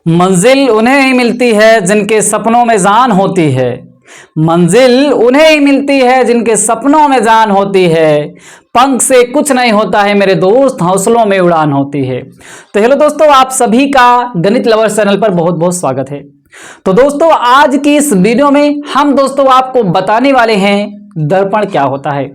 मंजिल उन्हें ही मिलती है जिनके सपनों में जान होती है। मंजिल उन्हें ही मिलती है जिनके सपनों में जान होती है। पंख से कुछ नहीं होता है मेरे दोस्त, हौसलों में उड़ान होती है। तो हेलो दोस्तों, आप सभी का गणित लवर्स चैनल पर बहुत बहुत स्वागत है। तो दोस्तों, आज की इस वीडियो में हम दोस्तों आपको बताने वाले हैं दर्पण क्या होता है।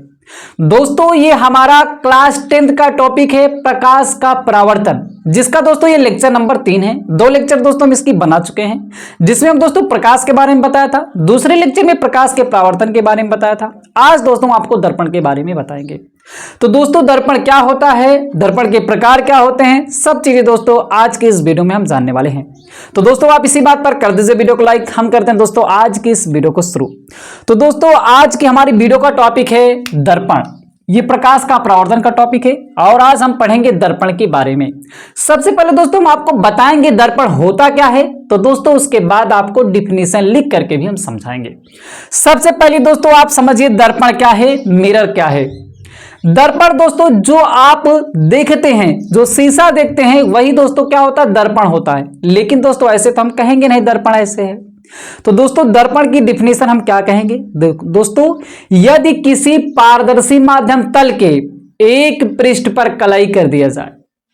दोस्तों, ये हमारा क्लास 10th का टॉपिक है, प्रकाश का परावर्तन, जिसका दोस्तों ये लेक्चर नंबर 3 है। 2 लेक्चर दोस्तों हम इसकी बना चुके हैं, जिसमें हम दोस्तों प्रकाश के बारे में बताया था, दूसरे लेक्चर में प्रकाश के परावर्तन के बारे में बताया था। आज दोस्तों आपको दर्पण के बारे में बताएंगे। तो दोस्तों, दर्पण क्या होता है, दर्पण के प्रकार क्या होते हैं, सब चीजें दोस्तों आज की इस वीडियो में हम जानने वाले हैं। तो दोस्तों, आप इसी बात पर कर दीजिए वीडियो को लाइक। हम करते हैं दोस्तों आज की इस वीडियो को शुरू। तो दोस्तों, आज की हमारी वीडियो का टॉपिक है दर्पण। ये प्रकाश का परावर्तन का टॉपिक है और आज हम पढ़ेंगे दर्पण के बारे में। सबसे पहले दोस्तों हम आपको बताएंगे दर्पण होता क्या है, तो दोस्तों उसके बाद आपको डिफिनीशन लिख करके भी हम समझाएंगे। सबसे पहले दोस्तों आप समझिए दर्पण क्या है, मिरर क्या है। दर्पण दोस्तों जो आप देखते हैं, जो शीशा देखते हैं, वही दोस्तों क्या होता है, दर्पण होता है। लेकिन दोस्तों ऐसे तो हम कहेंगे नहीं दर्पण ऐसे है। तो दोस्तों दर्पण की डिफिनेशन हम क्या कहेंगे, दोस्तों यदि किसी पारदर्शी माध्यम तल के एक पृष्ठ पर कलाई कर दिया जाए,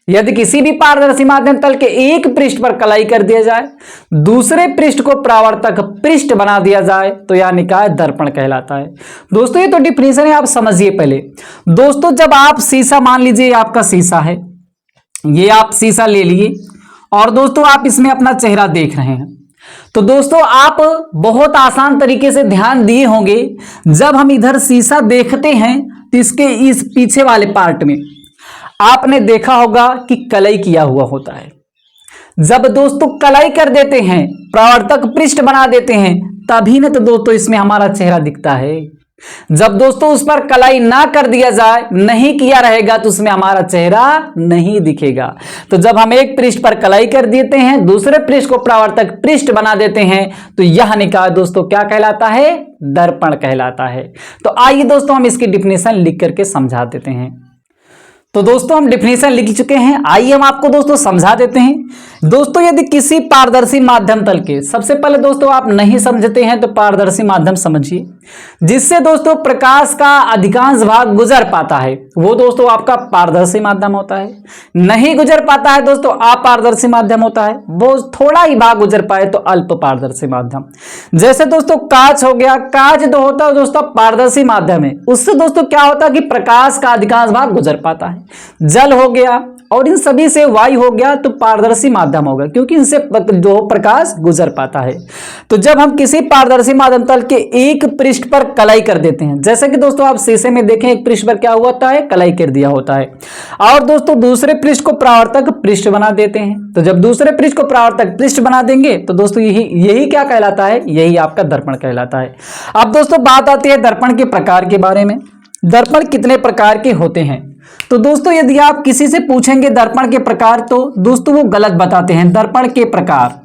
यदि किसी भी पारदर्शी माध्यम तल के एक पृष्ठ पर कलाई कर दिया जाए, दूसरे पृष्ठ को परावर्तक पृष्ठ बना दिया जाए, तो यह निकाय दर्पण कहलाता है। दोस्तों ये तो डिफिनेशन है, आप समझिए पहले। दोस्तों जब आप शीशा, मान लीजिए आपका शीशा है, ये आप शीशा ले लिए और दोस्तों आप इसमें अपना चेहरा देख रहे हैं। तो दोस्तों आप बहुत आसान तरीके से ध्यान दिए होंगे, जब हम इधर शीशा देखते हैं तो इसके इस पीछे वाले पार्ट में आपने देखा होगा कि कलई किया हुआ होता है। जब दोस्तों कलई कर देते हैं, परावर्तक पृष्ठ बना देते हैं, तभी ना तो दोस्तों इसमें हमारा चेहरा दिखता है। जब दोस्तों उस पर कलाई ना कर दिया जाए, नहीं किया रहेगा, तो उसमें हमारा चेहरा नहीं दिखेगा। तो जब हम एक पृष्ठ पर कलाई कर देते हैं, दूसरे पृष्ठ को परावर्तक पृष्ठ बना देते हैं, तो यह निकाय दोस्तों क्या कहलाता है, दर्पण कहलाता है। तो आइए दोस्तों हम इसकी डिफिनेशन लिख करके समझा देते हैं। तो दोस्तों हम डिफिनेशन लिख चुके हैं, आइए हम आपको दोस्तों समझा देते हैं। दोस्तों यदि किसी पारदर्शी माध्यम तल के, सबसे पहले दोस्तों आप नहीं समझते हैं तो पारदर्शी माध्यम समझिए, जिससे दोस्तों प्रकाश का अधिकांश भाग गुजर पाता है, वो दोस्तों आपका पारदर्शी माध्यम होता है। नहीं गुजर पाता है दोस्तों अपारदर्शी माध्यम होता है, वो थोड़ा ही भाग गुजर पाए तो अल्प पारदर्शी माध्यम। जैसे दोस्तों कांच हो गया, कांच जो होता है दोस्तों पारदर्शी माध्यम है, उससे दोस्तों क्या होता है कि प्रकाश का अधिकांश भाग गुजर पाता है। जल हो गया और इन सभी से वायु हो गया तो पारदर्शी माध्यम होगा, क्योंकि इनसे जो प्रकाश गुजर पाता है। तो जब हम किसी पारदर्शी माध्यम तल के एक पृष्ठ पर कलाई कर देते हैं, जैसे कि दोस्तों आप शीशे में देखें, एक पृष्ठ पर क्या हुआ होता है, कलाई कर दिया होता है, और दोस्तों दूसरे पृष्ठ को परावर्तक पृष्ठ बना देते हैं। तो जब दूसरे पृष्ठ को परावर्तक पृष्ठ बना देंगे तो दोस्तों यही क्या कहलाता है, यही आपका दर्पण कहलाता है। अब दोस्तों बात आती है दर्पण के प्रकार के बारे में। दर्पण कितने प्रकार के होते हैं, तो दोस्तों यदि आप किसी से पूछेंगे दर्पण के प्रकार, तो दोस्तों वो गलत बताते हैं। दर्पण के प्रकार,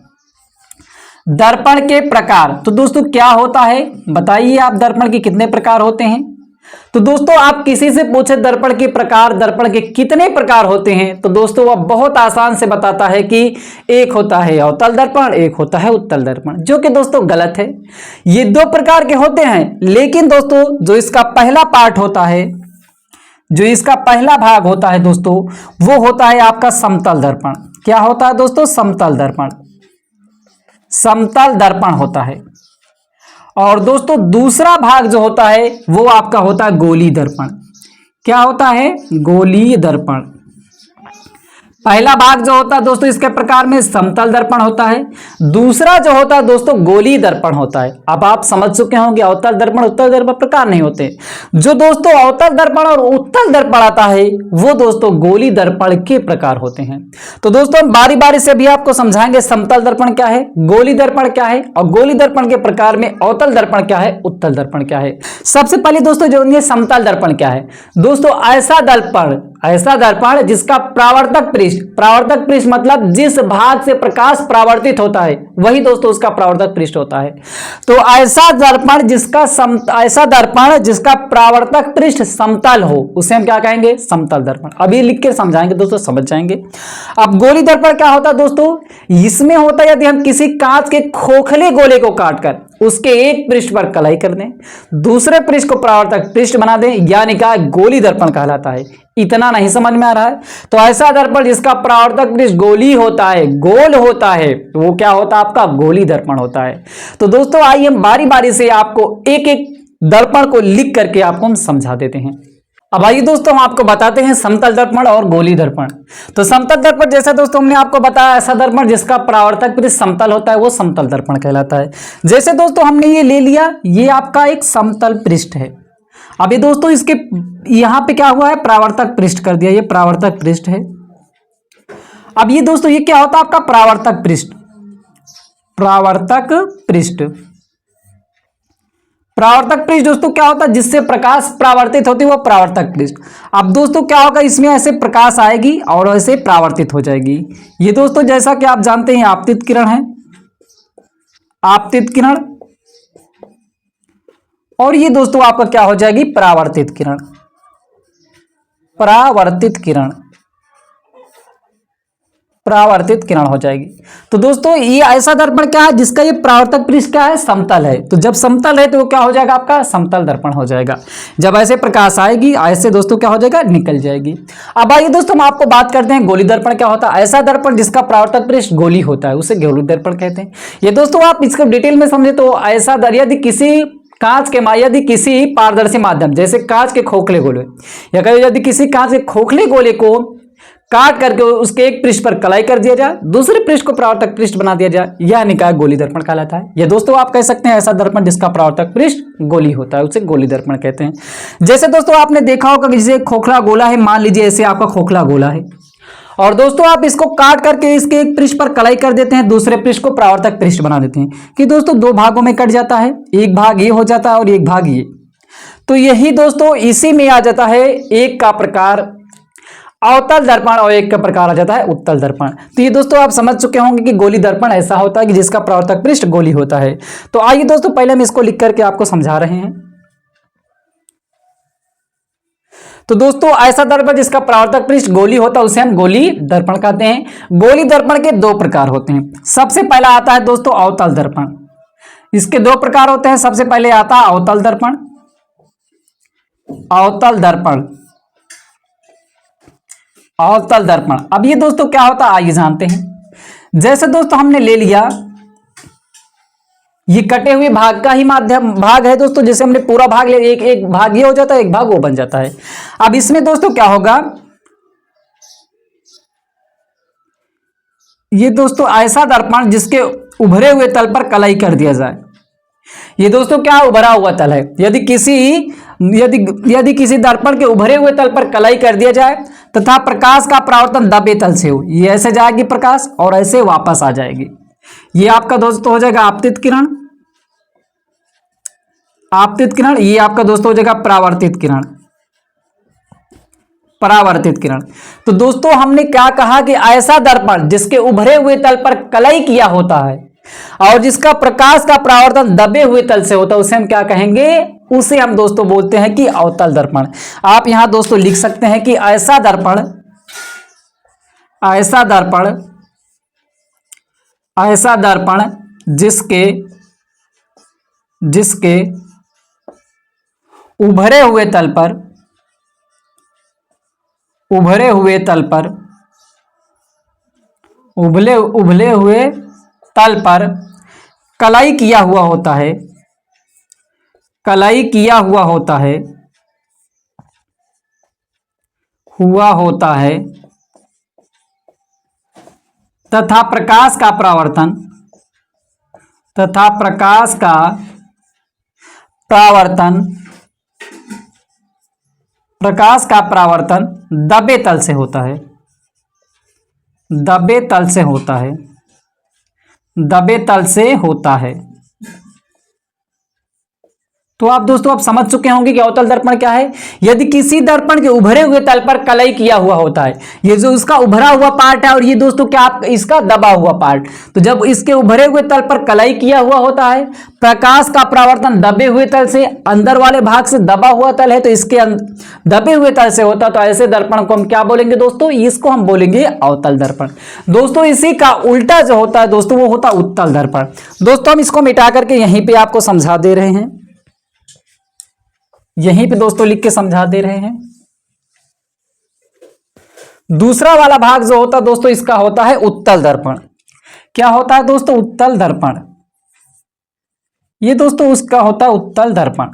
दर्पण के प्रकार, तो दोस्तों क्या होता है, बताइए आप दर्पण के कितने प्रकार होते हैं। तो दोस्तों आप किसी से पूछे दर्पण के प्रकार, दर्पण के कितने प्रकार होते हैं, तो दोस्तों वह बहुत आसान से बताता है कि एक होता है अवतल दर्पण, एक होता है उत्तल दर्पण, जो कि दोस्तों गलत है। ये 2 प्रकार के होते हैं, लेकिन दोस्तों जो इसका पहला पार्ट होता है, जो इसका पहला भाग होता है दोस्तों, वो होता है आपका समतल दर्पण। क्या होता है दोस्तों, समतल दर्पण, समतल दर्पण होता है। और दोस्तों दूसरा भाग जो होता है वो आपका होता है गोलीय दर्पण। क्या होता है, गोलीय दर्पण। पहला भाग जो होता है दोस्तों इसके प्रकार में समतल दर्पण होता है, दूसरा जो होता है दोस्तों गोलीय दर्पण होता है। अब आप समझ चुके होंगे अवतल दर्पण उत्तल दर्पण प्रकार नहीं होते। जो दोस्तों अवतल दर्पण और उत्तल दर्पण आता है वो दोस्तों गोलीय दर्पण के प्रकार होते हैं। तो दोस्तों हम बारी बारी से भी आपको समझाएंगे समतल दर्पण क्या है, गोलीय दर्पण क्या है, और गोलीय दर्पण के प्रकार में अवतल दर्पण क्या है, उत्तल दर्पण क्या है। सबसे पहले दोस्तों जो समतल दर्पण क्या है, दोस्तों ऐसा दर्पण ऐसा दर्पण जिसका परावर्तक पृष्ठ मतलब जिस भाग से प्रकाश परावर्तित होता है वही दोस्तों उसका परावर्तक पृष्ठ होता है। तो ऐसा दर्पण जिसका परावर्तक पृष्ठ समतल हो उसे हम क्या कहेंगे? समतल दर्पण। अभी लिख के समझाएंगे दोस्तों, समझ जाएंगे। अब गोली दर्पण क्या होता है दोस्तों? इसमें होता है यदि हम किसी कांच के खोखले गोले को काटकर उसके एक पृष्ठ पर कलाई कर दें, दूसरे पृष्ठ को परावर्तक पृष्ठ बना दें, यानी क्या गोली दर्पण कहलाता है। इतना नहीं समझ में आ रहा है? तो ऐसा दर्पण जिसका परावर्तक पृष्ठ गोली होता है, गोल होता है, तो वो क्या होता है? आपका गोली दर्पण होता है। तो दोस्तों आइए हम बारी बारी से आपको एक एक दर्पण को लिख करके आपको हम समझा देते हैं। अब आइए दोस्तों हम आपको बताते हैं समतल दर्पण और गोली दर्पण। तो समतल दर्पण जैसा दोस्तों हमने आपको बताया, ऐसा दर्पण जिसका परावर्तक पृष्ठ समतल होता है वो समतल दर्पण कहलाता है। जैसे दोस्तों हमने ये ले लिया, ये आपका एक समतल पृष्ठ है। अब ये दोस्तों इसके यहां पे क्या हुआ है? परावर्तक पृष्ठ कर दिया, ये परावर्तक पृष्ठ है। अब ये दोस्तों ये क्या होता है? आपका परावर्तक पृष्ठ। परावर्तक पृष्ठ दोस्तों क्या होता है? जिससे प्रकाश परावर्तित होती है वो परावर्तक पृष्ठ। अब दोस्तों क्या होगा? इसमें ऐसे प्रकाश आएगी और ऐसे परावर्तित हो जाएगी। ये दोस्तों जैसा कि आप जानते हैं आपतित किरण है, आपतित किरण। और ये दोस्तों आपका क्या हो जाएगी? परावर्तित किरण। परावर्तित किरण हो जाएगी। तो दोस्तों ये ऐसा दर्पण क्या है जिसका ये परावर्तक पृष्ठ क्या है? समतल है। तो जब समतल है तो वो क्या हो जाएगा? आपका समतल दर्पण हो जाएगा। जब ऐसे प्रकाश आएगी ऐसे दोस्तों क्या हो जाएगा? निकल जाएगी। अब आइए दोस्तों हम आपको बात करते हैं गोली दर्पण क्या होता है। ऐसा दर्पण जिसका परावर्तक पृष्ठ गोली होता है उसे गोली दर्पण कहते हैं। ये दोस्तों आप इसको डिटेल में समझे तो ऐसा यदि किसी पारदर्शी माध्यम जैसे कांच के खोखले गोले या यदि किसी कांच के खोखले गोले को काट करके उसके एक पृष्ठ पर कलाई कर दिया जाए, दूसरे पृष्ठ को परावर्तक पृष्ठ बना दिया जाए, यह निकाय गोली दर्पण कहलाता है। यह दोस्तों आप कह सकते हैं ऐसा दर्पण जिसका परावर्तक पृष्ठ गोली होता है उसे गोली दर्पण कहते हैं। जैसे दोस्तों आपने देखा होगा कि जैसे खोखला गोला है, मान लीजिए ऐसे आपका खोखला गोला है और दोस्तों आप इसको काट करके इसके एक पृष्ठ पर कलाई कर देते हैं, दूसरे पृष्ठ को परावर्तक पृष्ठ बना देते हैं कि दोस्तों दो भागों में कट जाता है, एक भाग ये हो जाता है और एक भाग ये। तो यही दोस्तों इसी में आ जाता है एक का प्रकार अवतल दर्पण और एक का प्रकार आ जाता है उत्तल दर्पण। तो ये दोस्तों आप समझ चुके होंगे कि गोली दर्पण ऐसा होता है कि जिसका परावर्तक पृष्ठ गोली होता है। तो आइए दोस्तों पहले हम इसको लिख करके आपको समझा रहे हैं। तो दोस्तों ऐसा दर्पण जिसका परावर्तक पृष्ठ गोली होता है उसे हम गोली दर्पण कहते हैं। गोली दर्पण के दो प्रकार होते हैं। सबसे पहला आता है दोस्तों अवतल दर्पण। इसके दो प्रकार होते हैं। सबसे पहले आता है अवतल दर्पण। अवतल दर्पण अब ये दोस्तों क्या होता है आइए जानते हैं। जैसे दोस्तों हमने ले लिया ये कटे हुए भाग का ही माध्यम भाग है दोस्तों, जैसे हमने पूरा भाग ले एक भाग ये हो जाता है, एक भाग वो बन जाता है। अब इसमें दोस्तों क्या होगा, ये दोस्तों ऐसा दर्पण जिसके उभरे हुए तल पर कलाई कर दिया जाए। ये दोस्तों क्या उभरा हुआ तल है। यदि किसी दर्पण के उभरे हुए तल पर कलाई कर दिया जाए तथा प्रकाश का परावर्तन दबे तल से हो, ये ऐसे जाएगी प्रकाश और ऐसे वापस आ जाएगी। ये आपका दोस्तों हो जाएगा आपतित किरण। ये आपका दोस्तों हो जाएगा परावर्तित किरण। तो दोस्तों हमने क्या कहा कि ऐसा दर्पण जिसके उभरे हुए तल पर कलाई किया होता है और जिसका प्रकाश का परावर्तन दबे हुए तल से होता है उसे हम क्या कहेंगे, उसे हम दोस्तों बोलते हैं कि अवतल दर्पण। आप यहां दोस्तों लिख सकते हैं कि ऐसा दर्पण जिसके उभरे हुए तल पर कलाई किया हुआ होता है तथा प्रकाश का परावर्तन दबे तल से होता है। तो आप दोस्तों आप समझ चुके होंगे कि अवतल दर्पण क्या है। यदि किसी दर्पण के उभरे हुए तल पर कलई किया हुआ होता है, ये जो उसका उभरा हुआ पार्ट है और ये दोस्तों क्या आप इसका दबा हुआ पार्ट, तो जब इसके उभरे हुए तल पर कलई किया हुआ होता है, प्रकाश का परावर्तन दबे हुए तल से, अंदर वाले भाग से दबा हुआ तल है तो इसके दबे हुए तल से होता, तो ऐसे दर्पण को हम क्या बोलेंगे दोस्तों, इसको हम बोलेंगे अवतल दर्पण। दोस्तों इसी का उल्टा जो होता है दोस्तों वो होता उत्तल दर्पण। दोस्तों हम इसको मिटा करके यहीं पे आपको समझा दे रहे हैं, यहीं पे दोस्तों लिख के समझा दे रहे हैं। दूसरा वाला भाग जो होता है दोस्तों इसका होता है उत्तल दर्पण। क्या होता है दोस्तों, उत्तल दर्पण। ये दोस्तों उसका होता है उत्तल दर्पण,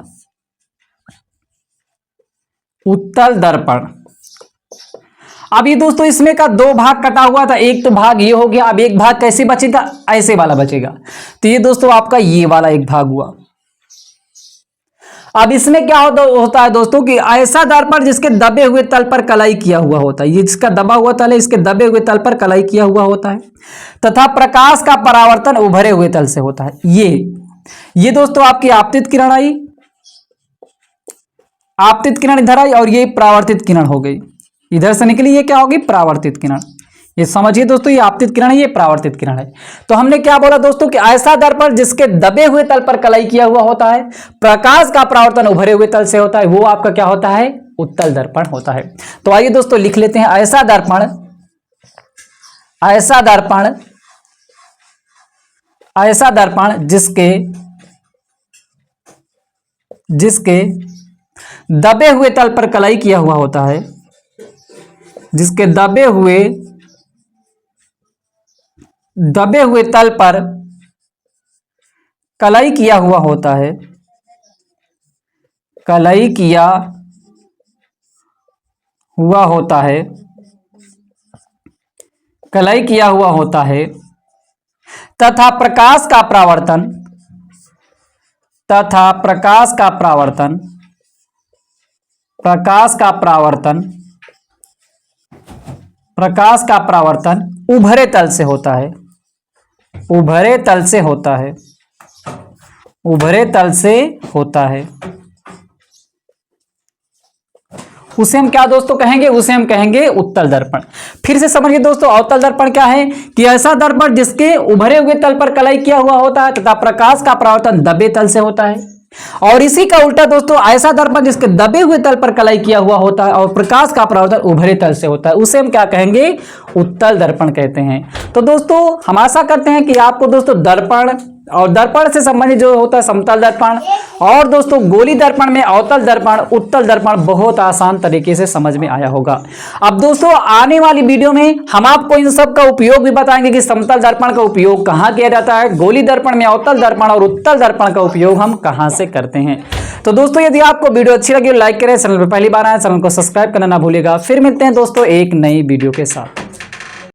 उत्तल दर्पण। अब ये दोस्तों इसमें का दो भाग कटा हुआ था, एक तो भाग ये हो गया, अब एक भाग कैसे बचेगा, ऐसे वाला बचेगा। तो ये दोस्तों आपका ये वाला एक भाग हुआ। अब इसमें क्या होता है दोस्तों कि ऐसा दर्पण जिसके दबे हुए तल पर कलाई किया हुआ होता है, ये जिसका दबा हुआ तल है इसके दबे हुए तल पर कलाई किया हुआ होता है, तथा प्रकाश का परावर्तन उभरे हुए तल से होता है। ये दोस्तों आपकी आपतित किरण आई, आपतित किरण इधर आई और ये परावर्तित किरण हो गई, इधर से निकली, ये क्या होगी, परावर्तित किरण। ये समझिए दोस्तों ये आपतित किरण है, ये परावर्तित किरण है। तो हमने क्या बोला दोस्तों कि ऐसा दर्पण जिसके दबे हुए तल पर कलई किया हुआ होता है, प्रकाश का परावर्तन उभरे हुए तल से होता है, वो आपका क्या होता है, उत्तल दर्पण होता है। तो आइए दोस्तों लिख लेते हैं, ऐसा दर्पण, ऐसा दर्पण, ऐसा दर्पण जिसके दबे हुए तल पर कलई किया हुआ होता है, जिसके दबे हुए तल पर कलई किया हुआ होता है, कलई किया हुआ होता है, कलई किया हुआ होता है, तथा प्रकाश का परावर्तन, तथा प्रकाश का परावर्तन, प्रकाश का परावर्तन, प्रकाश का परावर्तन उभरे तल से होता है, उभरे तल से होता है, उभरे तल से होता है। उसे हम क्या दोस्तों कहेंगे, उसे हम कहेंगे उत्तल दर्पण। फिर से समझिए दोस्तों, अवतल दर्पण क्या है कि ऐसा दर्पण जिसके उभरे हुए तल पर कलई किया हुआ होता है तथा प्रकाश का परावर्तन दबे तल से होता है। और इसी का उल्टा दोस्तों, ऐसा दर्पण जिसके दबे हुए तल पर कलई किया हुआ होता है और प्रकाश का परावर्तन उभरे तल से होता है, उसे हम क्या कहेंगे, उत्तल दर्पण कहते हैं। तो दोस्तों हम आशा करते हैं कि आपको दोस्तों दर्पण और दर्पण से संबंधित जो होता है समतल दर्पण और दोस्तों गोली दर्पण में अवतल दर्पण, उत्तल दर्पण बहुत आसान तरीके से समझ में आया होगा। अब दोस्तों आने वाली वीडियो में हम आपको इन सब का उपयोग भी बताएंगे कि समतल दर्पण का उपयोग कहाँ किया जाता है, गोली दर्पण में अवतल दर्पण और उत्तल दर्पण का उपयोग हम कहाँ से करते हैं। तो दोस्तों यदि आपको वीडियो अच्छी लगी लाइक करें, चैनल पर पहली बार आए चैनल को सब्सक्राइब करना ना भूलिएगा। फिर मिलते हैं दोस्तों एक नई वीडियो के साथ।